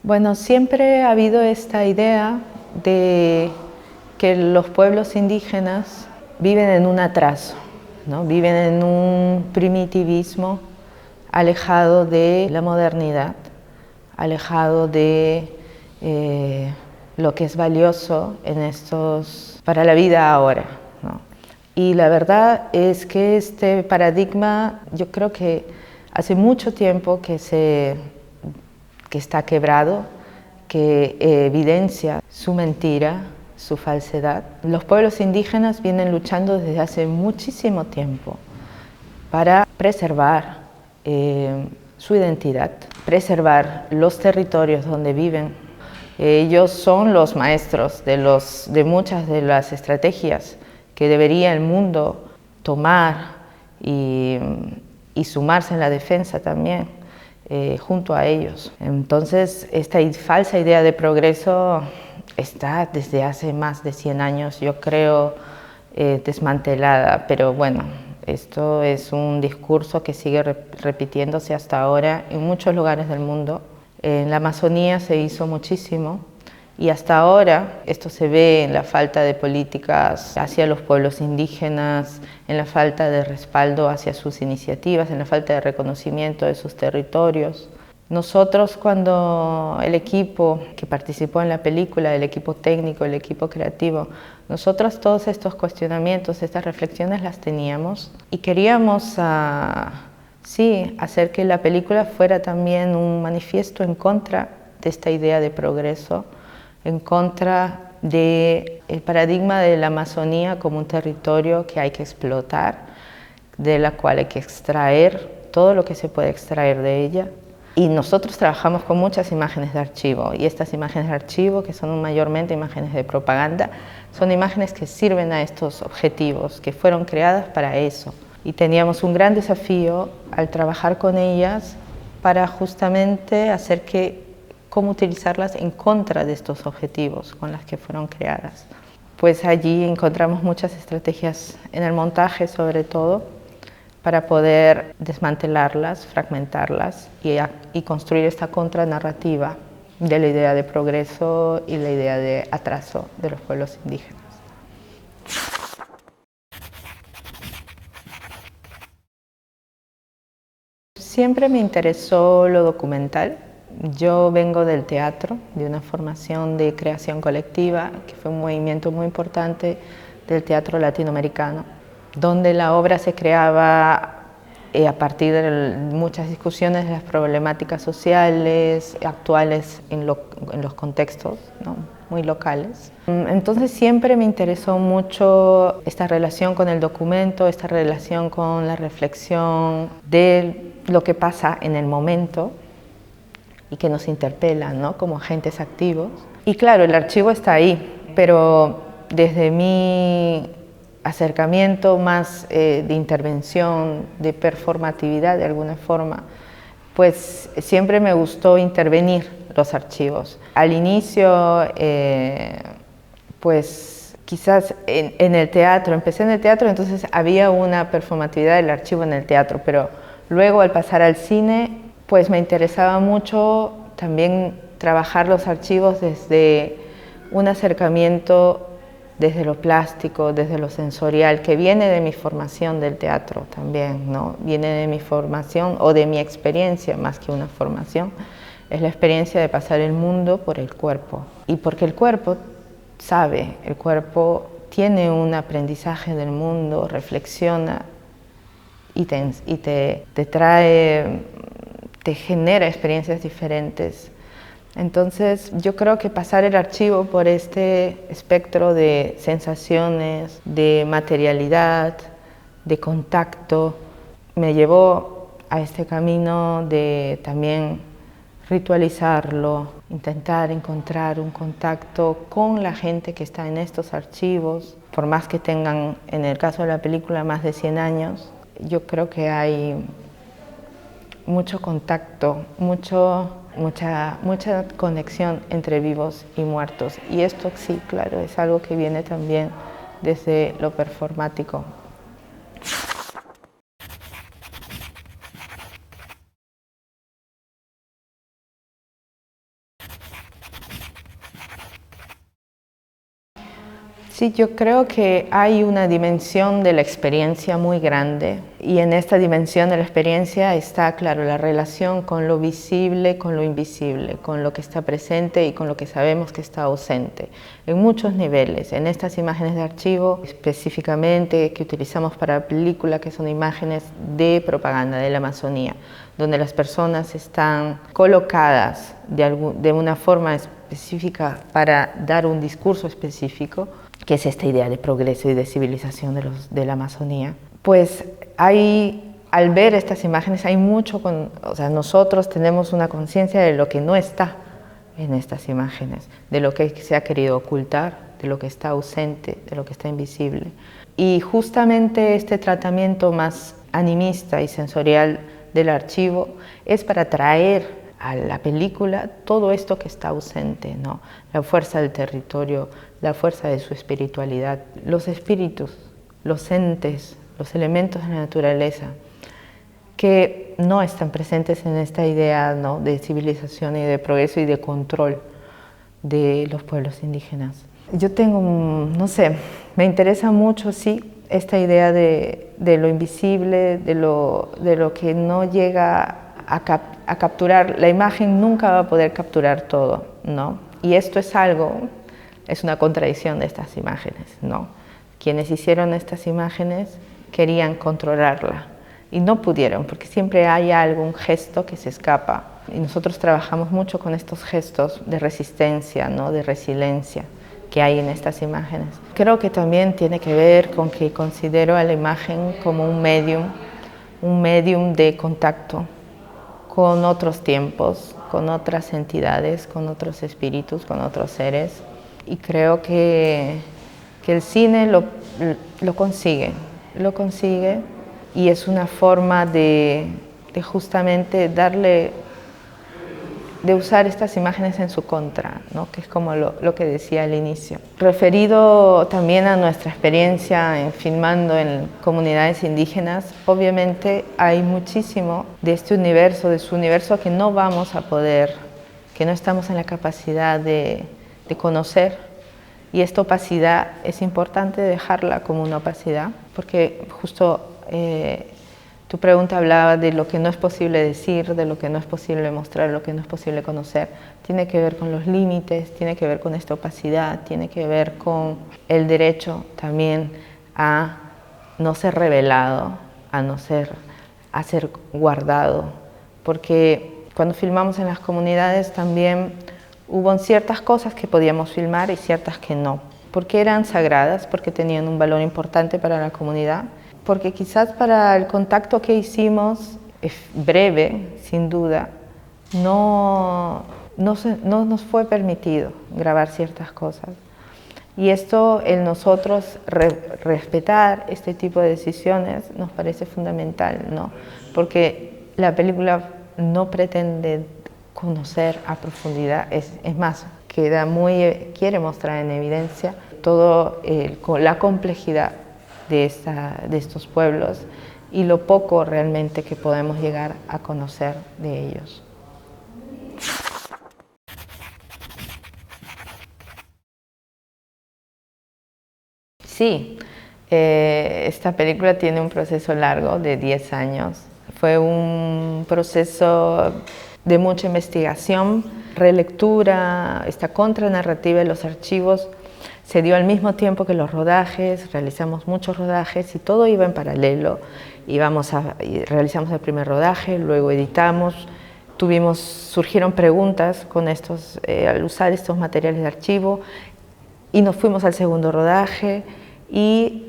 Bueno, siempre ha habido esta idea de que los pueblos indígenas viven en un atraso, ¿no? Viven en un primitivismo alejado de la modernidad, alejado de lo que es valioso para la vida ahora, ¿no? Y la verdad es que este paradigma, yo creo que hace mucho tiempo que está quebrado, que evidencia su mentira, su falsedad. Los pueblos indígenas vienen luchando desde hace muchísimo tiempo para preservar su identidad, preservar los territorios donde viven. Ellos son los maestros de muchas de las estrategias que debería el mundo tomar y sumarse en la defensa también. Junto a ellos. Entonces, esta falsa idea de progreso está desde hace más de 100 años, yo creo, desmantelada, pero bueno, esto es un discurso que sigue repitiéndose hasta ahora en muchos lugares del mundo. En la Amazonía se hizo muchísimo y hasta ahora esto se ve en la falta de políticas hacia los pueblos indígenas, en la falta de respaldo hacia sus iniciativas, en la falta de reconocimiento de sus territorios. Nosotros, cuando el equipo que participó en la película, el equipo técnico, el equipo creativo, nosotros todos estos cuestionamientos, estas reflexiones las teníamos y queríamos hacer que la película fuera también un manifiesto en contra de esta idea de progreso, en contra del paradigma de la Amazonía como un territorio que hay que explotar, de la cual hay que extraer todo lo que se puede extraer de ella. Y nosotros trabajamos con muchas imágenes de archivo, y estas imágenes de archivo, que son mayormente imágenes de propaganda, son imágenes que sirven a estos objetivos, que fueron creadas para eso. Y teníamos un gran desafío al trabajar con ellas para justamente hacer cómo utilizarlas en contra de estos objetivos con las que fueron creadas. Pues allí encontramos muchas estrategias en el montaje, sobre todo, para poder desmantelarlas, fragmentarlas y construir esta contranarrativa de la idea de progreso y la idea de atraso de los pueblos indígenas. Siempre me interesó lo documental. Yo vengo del teatro, de una formación de creación colectiva, que fue un movimiento muy importante del teatro latinoamericano, donde la obra se creaba a partir de muchas discusiones de las problemáticas sociales actuales en los contextos, ¿no?, muy locales. Entonces siempre me interesó mucho esta relación con el documento, esta relación con la reflexión de lo que pasa en el momento y que nos interpela, ¿no?, como agentes activos. Y claro, el archivo está ahí, pero desde mi acercamiento más de intervención, de performatividad de alguna forma, pues siempre me gustó intervenir los archivos. Al inicio, pues quizás en el teatro, empecé en el teatro, entonces había una performatividad del archivo en el teatro, pero luego al pasar al cine, pues me interesaba mucho también trabajar los archivos desde un acercamiento desde lo plástico, desde lo sensorial, que viene de mi formación del teatro también, ¿no? Viene de mi formación o de mi experiencia, más que una formación, es la experiencia de pasar el mundo por el cuerpo. Y porque el cuerpo sabe, el cuerpo tiene un aprendizaje del mundo, reflexiona y te trae, te genera experiencias diferentes. Entonces yo creo que pasar el archivo por este espectro de sensaciones, de materialidad, de contacto, me llevó a este camino de también ritualizarlo, intentar encontrar un contacto con la gente que está en estos archivos, por más que tengan, en el caso de la película, más de 100 años, yo creo que hay mucho contacto, mucha conexión entre vivos y muertos. Y esto sí, claro, es algo que viene también desde lo performático. Sí, yo creo que hay una dimensión de la experiencia muy grande y en esta dimensión de la experiencia está, claro, la relación con lo visible, con lo invisible, con lo que está presente y con lo que sabemos que está ausente, en muchos niveles. En estas imágenes de archivo, específicamente que utilizamos para la película, que son imágenes de propaganda de la Amazonía, donde las personas están colocadas de una forma específica para dar un discurso específico, que es esta idea de progreso y de civilización de la Amazonía, pues al ver estas imágenes hay mucho, o sea, nosotros tenemos una conciencia de lo que no está en estas imágenes, de lo que se ha querido ocultar, de lo que está ausente, de lo que está invisible. Y justamente este tratamiento más animista y sensorial del archivo es para traer a la película todo esto que está ausente, ¿no? La fuerza del territorio, la fuerza de su espiritualidad, los espíritus, los entes, los elementos de la naturaleza que no están presentes en esta idea, ¿no?, de civilización y de progreso y de control de los pueblos indígenas. Yo tengo, no sé, me interesa mucho, sí, esta idea de lo invisible, de lo que no llega a capturar. La imagen nunca va a poder capturar todo, ¿no? Y esto es una contradicción de estas imágenes, ¿no? Quienes hicieron estas imágenes querían controlarla y no pudieron, porque siempre hay algún gesto que se escapa. Y nosotros trabajamos mucho con estos gestos de resistencia, ¿no?, de resiliencia que hay en estas imágenes. Creo que también tiene que ver con que considero a la imagen como un medium de contacto con otros tiempos, con otras entidades, con otros espíritus, con otros seres. Y creo que el cine lo consigue y es una forma de justamente de usar estas imágenes en su contra, ¿no?, que es como lo que decía al inicio. Referido también a nuestra experiencia filmando en comunidades indígenas, obviamente hay muchísimo de este universo, de su universo que no vamos a poder, que no estamos en la capacidad de conocer, y esta opacidad es importante dejarla como una opacidad, porque justo tu pregunta hablaba de lo que no es posible decir, de lo que no es posible mostrar, lo que no es posible conocer. Tiene que ver con los límites, tiene que ver con esta opacidad, tiene que ver con el derecho también a no ser revelado, a ser guardado, porque cuando filmamos en las comunidades también hubo ciertas cosas que podíamos filmar y ciertas que no, porque eran sagradas, porque tenían un valor importante para la comunidad, porque quizás para el contacto que hicimos, breve, sin duda, no nos fue permitido grabar ciertas cosas. Y esto, el nosotros respetar este tipo de decisiones, nos parece fundamental, ¿no? Porque la película no pretende conocer a profundidad, es más, quiere mostrar en evidencia todo la complejidad de estos pueblos y lo poco realmente que podemos llegar a conocer de ellos. Sí, esta película tiene un proceso largo de 10 años. Fue un proceso de mucha investigación, relectura, esta contranarrativa de los archivos. Se dio al mismo tiempo que los rodajes, realizamos muchos rodajes y todo iba en paralelo. Realizamos el primer rodaje, luego editamos, surgieron preguntas al usar estos materiales de archivo y nos fuimos al segundo rodaje y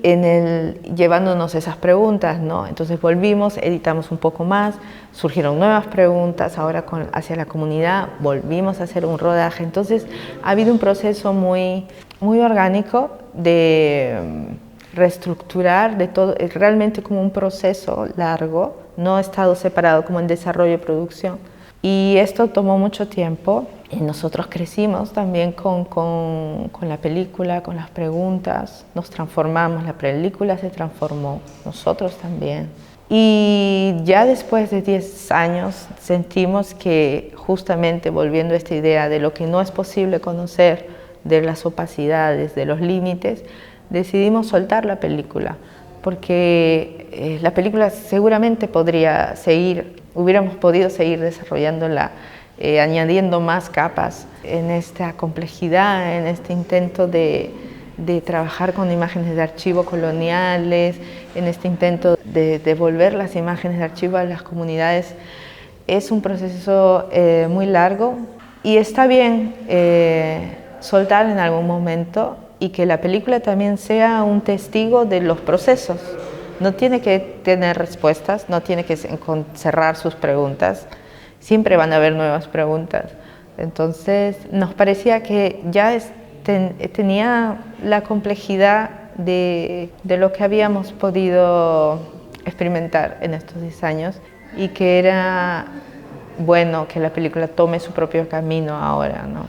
llevándonos esas preguntas, ¿no? Entonces volvimos, editamos un poco más, surgieron nuevas preguntas, ahora hacia la comunidad volvimos a hacer un rodaje. Entonces ha habido un proceso muy orgánico de reestructurar de todo, realmente como un proceso largo, no ha estado separado como en desarrollo y producción. Y esto tomó mucho tiempo y nosotros crecimos también con la película, con las preguntas, nos transformamos, la película se transformó, nosotros también. Y ya después de 10 años sentimos que justamente volviendo a esta idea de lo que no es posible conocer, de las opacidades, de los límites, decidimos soltar la película, porque la película seguramente podría seguir, hubiéramos podido seguir desarrollándola, añadiendo más capas en esta complejidad, en este intento de trabajar con imágenes de archivo coloniales, en este intento de devolver las imágenes de archivo a las comunidades. Es un proceso muy largo y está bien soltar en algún momento y que la película también sea un testigo de los procesos. No tiene que tener respuestas, no tiene que cerrar sus preguntas, siempre van a haber nuevas preguntas. Entonces nos parecía que ya tenía la complejidad de lo que habíamos podido experimentar en estos 10 años y que era bueno que la película tome su propio camino ahora, ¿no?